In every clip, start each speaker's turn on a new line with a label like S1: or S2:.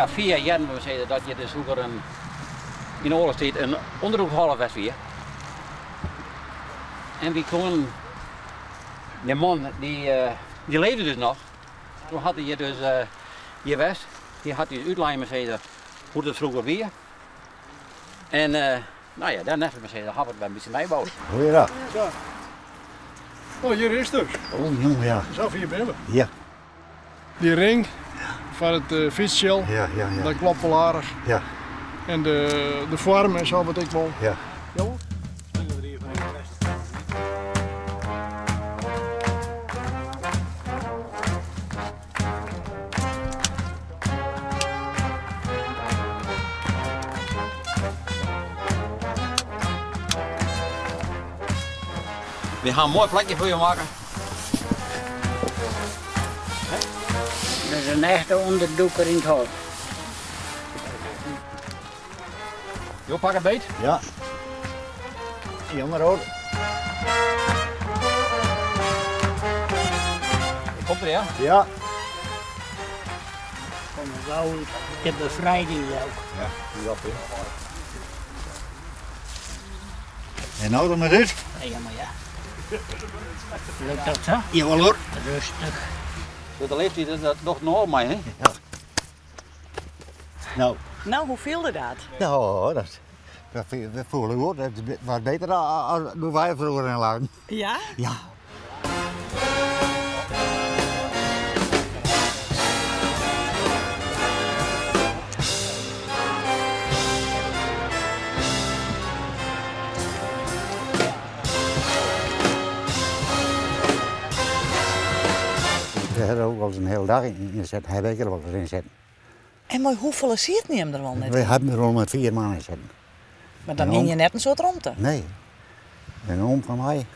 S1: 4 jaar we zeiden dat je dus vroeger in de oorlogstijd een onderhoekhalf was weer. En we konden, de man die leefde dus nog. Toen had hij dus hier was, die had hij uitlijnen zeiden hoe het vroeger weer. En nou ja, daarna hebben we het een beetje meebouwen.
S2: Goeiedag.
S3: Ja. Oh, hier is het dus.
S2: Oh jongen, ja.
S3: Zo hier binnen.
S2: Ja.
S3: Die ring van het fietsshell,
S2: Ja.
S3: dat klopt wel aardig.
S2: Ja.
S3: En de vorm en zo wat ik wil.
S2: Ja.
S3: Ja.
S1: We gaan een mooi plekje voor je maken.
S4: Dat is een echte onderdoeker in het hoofd.
S1: Jo, pak een beet.
S2: Ja. Jongen hoor.
S1: Komt er ja?
S2: Ja.
S4: Kom er zo uit. Ik heb bevrijding ook.
S2: Ja, die op in. En nou dan maar dit?
S4: Ja, maar ja. Lukt dat zo?
S2: Jawel hoor.
S4: Rustig.
S1: Dat leeft hij dat nog normaal, hè?
S2: Ja. Nou.
S5: Nou, hoe viel dat?
S2: Nou, dat voelen we hoor. Dat was beter dan wij vroeger in lagen.
S5: Ja?
S2: Ja. We hebben er ook wel eens een hele dag in zitten. Heb ik er wel eens in zitten.
S5: En maar hoeveel ziet niet hem er wel net?
S2: We hebben er al met 4 maanden in zitten.
S5: Maar dan
S2: en
S5: hing je net een soort romte.
S2: Nee. Een oom van mij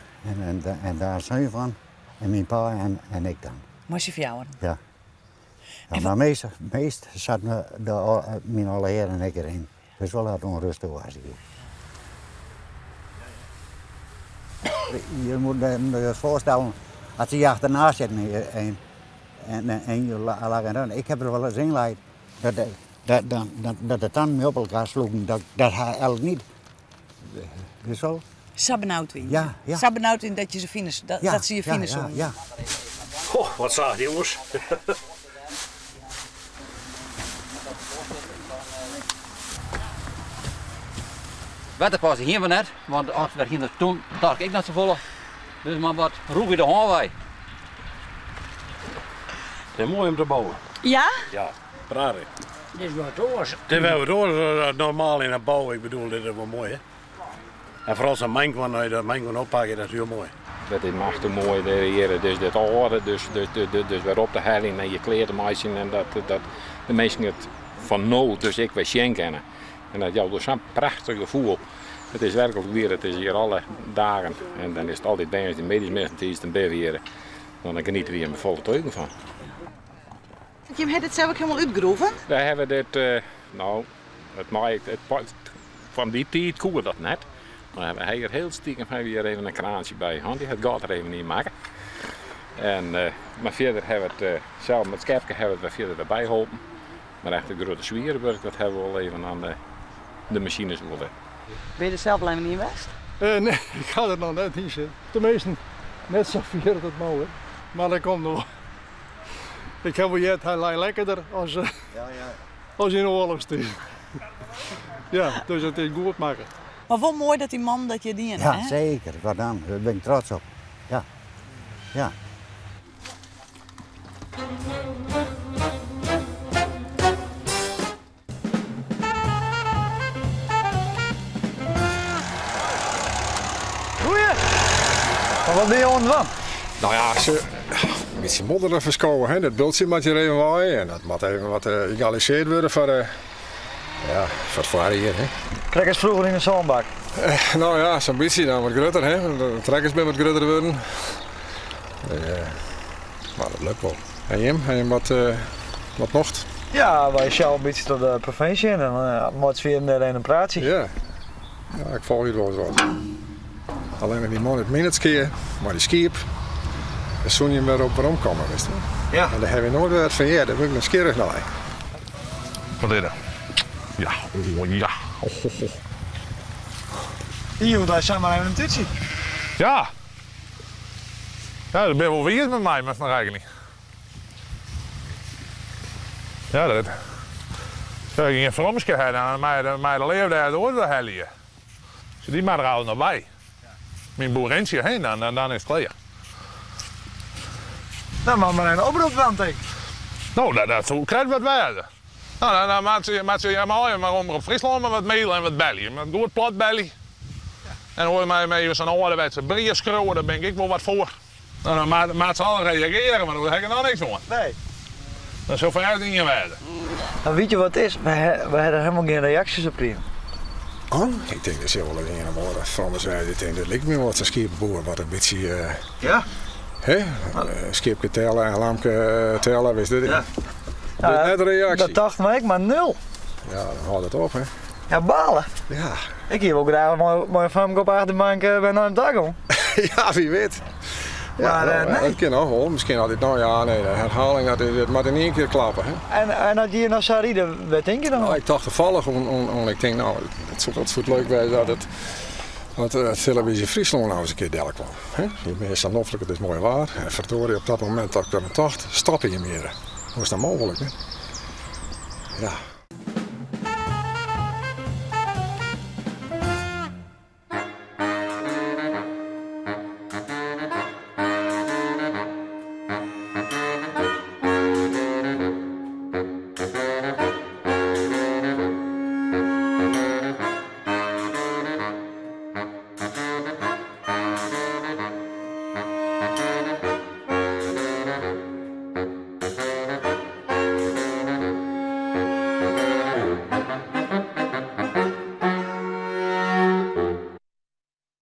S2: en daar een zoon van. En mijn pa en ik dan.
S5: Moest je voor jou?
S2: Ja.
S5: En
S2: Maar meest zat mijn alle heer en ik erin. Dus wel wat onrustig was hier. Je moet je voorstellen, als je achterna zit en je lag erin. Ik heb er wel eens in geleid dat het dan mee op elkaar sloegen. Dat hij eigenlijk niet. Dus zo?
S5: Sabbenauwt in.
S2: Ja.
S5: Sabbenauwt in dat je ze fines, dat ze je fines doen.
S2: Ja.
S6: Goh, wat zacht jongens.
S1: Water passen hier maar net, want als we hier toen dacht ik net zo vol. Dus maar wat roep je de hoorwij.
S6: Het is mooi om te bouwen.
S5: Ja?
S6: Ja, prachtig.
S4: Dit is wat oors.
S6: Dit is wat hoor, normaal in een bouw, ik bedoel, dit is wel mooi hè. En vooral zo'n mijnkwam, dat mijnkwam oppakken, dat is heel mooi.
S7: Dat is machtig mooi hier, dus dit orde, dus weer op de helling en je kleren meisje en dat de mensen het van nul, dus ik weer zien kennen. En dat jou dus zo'n prachtig gevoel. Het is werkelijk weer, het is hier alle dagen en dan is het altijd bij ons de medisch mensen die het beweren. Dan genieten we hier met volle teugen van.
S5: Je hebt het zelf ook helemaal uitgeroeven?
S7: Daar hebben we dit, van die tijd koelde dat net. Dan hebben we hier heel stiekem hier even een kraantje bij. Want die gaat er even niet maken. En, maar verder hebben we het, zelf met Skepke hebben we het verder erbij geholpen. Maar echt de grote zwierenburg, dat hebben we wel even aan de machines willen.
S5: Ben je er zelf alleen maar niet in West?
S3: Nee, ik ga er nog net in zitten. Tenminste, net zo vier dat mooi. Maar dat komt nog. Ik heb wel jet, hij lijkt lekkerder als in de oorlogstijd. Ja, dus dat is goed maken.
S5: Maar wel mooi dat die man dat je die
S2: Ja,
S5: hè?
S2: zeker. Wat dan? Daar ben ik trots op. Ja. Ja.
S8: Goeie! Maar wat ben je onderweg?
S3: Nou ja, een beetje modder verschouwen, hè. Dat bultje moet je er even waaien en dat moet even wat egaliseerd worden voor het varen hier. Hè.
S8: Kijk eens vroeger in de zandbak.
S3: Nou ja, zo'n beetje dan wat groter, hè. De trekkers bij wat groter worden. Maar dat lukt wel. En Jim, heb je wat mocht?
S8: Ja, wij sjouwen een beetje tot de provincie en dan moet je weer in een praatje.
S3: Ja. Ja, ik volg je wel eens wat. Alleen met die man het minutkeer, maar die skiep. En toen je weer op waarom komen, wist je.
S8: Ja.
S3: En daar hebben we nooit weer van, ja, daar wil ik nog skierig naar.
S9: Wat is dat? Ja, oh ja.
S8: Hier, daar zijn maar even een tutsie.
S9: Ja. Ja, dat ben je wel weer met mij, maar eigenlijk niet. Ja, dat. Ja, ik ging even omschrijven en mijn leven daar door de hellie. Dus die maar er al naar bij. Mijn boerentje heen, dan is het klaar.
S8: Nou, maar een oproep dan, denk ik.
S9: Nou, dat krijgt wat waarde. Nou, dan maakt je maar op Friesland met wat meel en wat belly. Met goed plat belly. En dan hoor je mij met zo'n ouderwetse brieën schreeuwen, daar ben ik wel wat voor. Nou, dan maakt ze al reageren, maar daar heb ik dan niks van.
S8: Nee.
S9: Dat is zo vanuit in je waarde.
S8: Nou, weet je wat het is? We hebben helemaal geen reacties op hier.
S10: Oh? Ik denk dat ze wel een morgen van de zijde. Ik denk dat lijkt me wat een schepenboer wat een beetje.
S8: Ja?
S10: Hè? Schipje tellen en lampje tellen, wist je dit?
S8: Ja.
S10: Net een reactie.
S8: Dat dacht ik, maar 0.
S10: Ja, dan houdt het op, hè?
S8: Ja, balen.
S10: Ja.
S8: Ik hier ook graag mooi van op achterbank bij een dag om.
S10: Ja, wie weet. Ja,
S8: Maar nee.
S10: dat kan nog wel. Misschien had dit nou ja, nee, de herhaling dat maar in één keer klappen. Hè?
S8: En als je naar Saride, wat denk je dan?
S10: Nou, ik dacht toevallig, ik denk nou, het zou leuk zijn dat het televisie Friesland nou eens een keer deel kwam. Die meestal noffelijk, het is mooi waar. En verdorie, op dat moment dat ik dat dacht, stap je meer. Hoe is dat mogelijk? Hè? Ja.